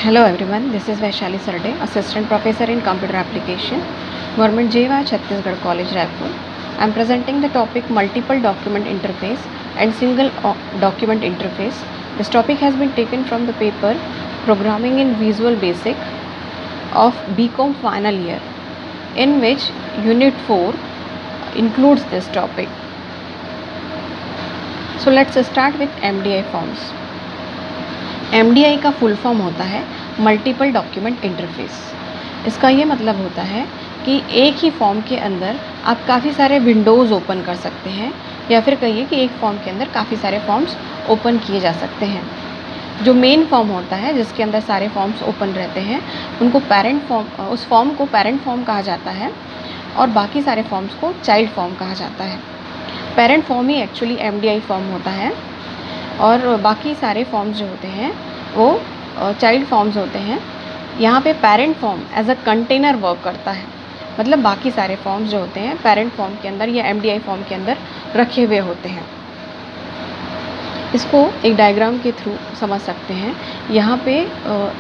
Hello everyone, this is Vaishali Sarde, Assistant Professor in Computer Application, Government JY Chhattisgarh College, Raipur. I am presenting the topic Multiple Document Interface and Single Document Interface. This topic has been taken from the paper Programming in Visual Basic of BCom final year, in which Unit 4 includes this topic. So let's start with MDI forms. MDI का full form होता है multiple document interface. इसका ये मतलब होता है कि एक ही फॉर्म के अंदर आप काफ़ी सारे विंडोज़ ओपन कर सकते हैं, या फिर कहिए कि एक फॉर्म के अंदर काफ़ी सारे फॉर्म्स ओपन किए जा सकते हैं। जो मेन फॉर्म होता है जिसके अंदर सारे फॉर्म्स ओपन रहते हैं उनको पेरेंट फॉर्म, उस फॉर्म को पेरेंट फॉर्म कहा जाता है, और बाकी सारे फॉर्म्स को चाइल्ड फॉर्म कहा जाता है। पेरेंट फॉर्म ही एक्चुअली MDI फॉर्म होता है, और बाकी सारे फॉर्म्स जो होते हैं वो चाइल्ड फॉर्म्स होते हैं। यहाँ पे parent form as a container work करता है, मतलब बाकी सारे फॉर्म्स जो होते हैं पेरेंट फॉर्म के अंदर या MDI फॉर्म के अंदर रखे हुए होते हैं। इसको एक डायग्राम के थ्रू समझ सकते हैं। यहाँ पे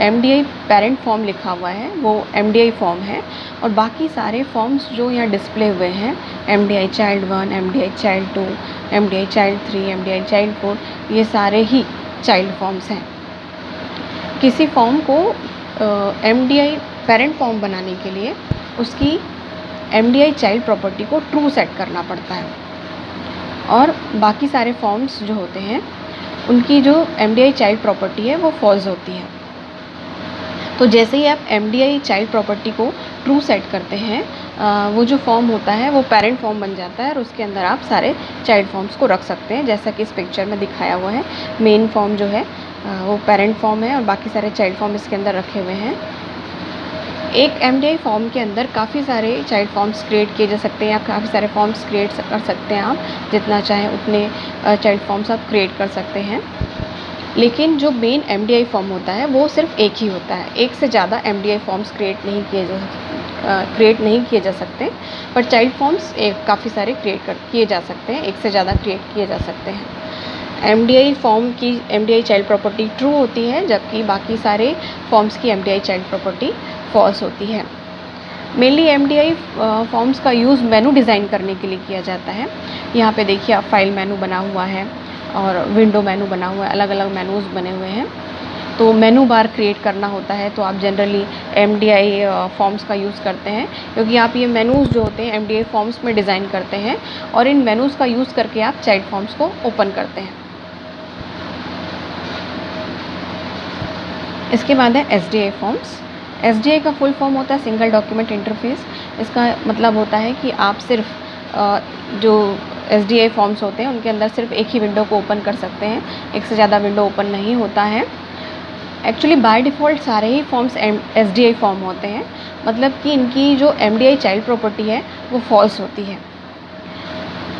MDI पेरेंट फॉर्म लिखा हुआ है, वो MDI फॉर्म है, और बाकी सारे फॉर्म्स जो यहाँ डिस्प्ले हुए हैं MDI child 1, MDI child 2, MDI child 3, MDI child 4, ये सारे ही चाइल्ड फॉर्म्स हैं। किसी फॉर्म को MDI पेरेंट फॉर्म बनाने के लिए उसकी MDI चाइल्ड प्रॉपर्टी को ट्रू सेट करना पड़ता है, और बाकी सारे फॉर्म्स जो होते हैं उनकी जो MDI चाइल्ड प्रॉपर्टी है वो फॉल्स होती है। तो जैसे ही आप MDI चाइल्ड प्रॉपर्टी को ट्रू सेट करते हैं, वो जो फॉर्म होता है वो पेरेंट फॉर्म बन जाता है, और उसके अंदर आप सारे चाइल्ड फॉर्म्स को रख सकते हैं, जैसा कि इस पिक्चर में दिखाया हुआ है। मेन फॉर्म जो है वो पेरेंट फॉर्म है, और बाकी सारे चाइल्ड फॉर्म इसके अंदर रखे हुए हैं। एक MDI फॉर्म के अंदर काफ़ी सारे चाइल्ड फॉर्म्स क्रिएट किए जा सकते हैं, या काफ़ी सारे फॉर्म्स क्रिएट कर सकते हैं। आप जितना चाहें उतने चाइल्ड फॉर्म्स आप क्रिएट कर सकते हैं। लेकिन जो मेन MDI फॉर्म होता है वो सिर्फ एक ही होता है। एक से ज़्यादा MDI फॉर्म्स क्रिएट नहीं किए जा सकते, पर चाइल्ड फॉर्म्स काफ़ी सारे किए जा सकते हैं, एक से ज़्यादा क्रिएट किए जा सकते हैं। MDI फॉर्म की MDI चाइल्ड प्रॉपर्टी ट्रू होती है, जबकि बाकी सारे फॉर्म्स की MDI चाइल्ड प्रॉपर्टी फॉल्स होती है। मेनली MDI फॉर्म्स का यूज़ मेनू डिज़ाइन करने के लिए किया जाता है। यहाँ पे देखिए आप फाइल मेनू बना हुआ है और विंडो मेनू बना हुआ है, अलग अलग मेनूज़ बने हुए हैं। तो मेनू बार क्रिएट करना होता है तो आप जनरली MDI फॉर्म्स का यूज़ करते हैं, क्योंकि आप ये मेनूज़ जो होते हैं MDI फॉर्म्स में डिज़ाइन करते हैं, और इन मेनूज़ का यूज़ करके आप चाइल्ड फॉर्म्स को ओपन करते हैं। इसके बाद है SDI फॉर्म्स। SDI का फुल फॉर्म होता है सिंगल डॉक्यूमेंट इंटरफेस। इसका मतलब होता है कि आप सिर्फ जो SDI फॉर्म्स होते हैं उनके अंदर सिर्फ एक ही विंडो को ओपन कर सकते हैं, एक से ज़्यादा विंडो ओपन नहीं होता है। एक्चुअली बाय डिफ़ॉल्ट सारे ही फॉर्म्स SDI फॉर्म होते हैं, मतलब कि इनकी जो MDI चाइल्ड प्रॉपर्टी है वो फॉल्स होती है।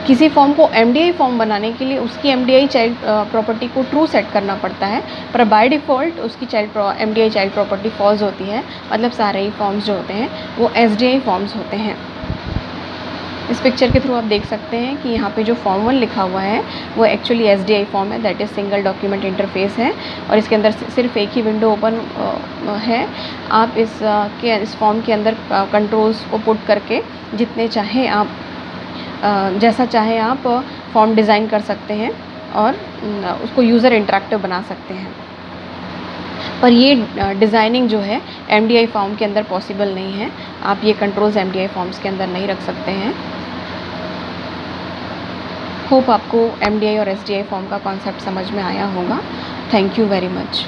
किसी फॉर्म को MDI फॉर्म बनाने के लिए उसकी MDI चाइल्ड प्रॉपर्टी को ट्रू सेट करना पड़ता है, पर बाय डिफ़ॉल्ट उसकी MDI चाइल्ड प्रॉपर्टी फॉल्स होती है, मतलब सारे ही फॉर्म्स जो होते हैं वो SDI फॉर्म्स होते हैं। इस पिक्चर के थ्रू आप देख सकते हैं कि यहाँ पे जो फॉर्म 1 लिखा हुआ है वो एक्चुअली SDI फॉर्म है, that is single document interface है, और इसके अंदर सिर्फ एक ही विंडो ओपन है। आप इस फॉर्म के अंदर कंट्रोल्स को पुट करके जितने चाहें आप जैसा चाहें आप फॉर्म डिज़ाइन कर सकते हैं, और उसको यूज़र इंटरेक्टिव बना सकते हैं। पर ये डिज़ाइनिंग जो है MDI फॉर्म के अंदर पॉसिबल नहीं है। आप ये कंट्रोल्स MDI फॉर्म्स के अंदर नहीं रख सकते हैं। होप आपको MDI और SDI फॉर्म का कॉन्सेप्ट समझ में आया होगा। Thank you very much.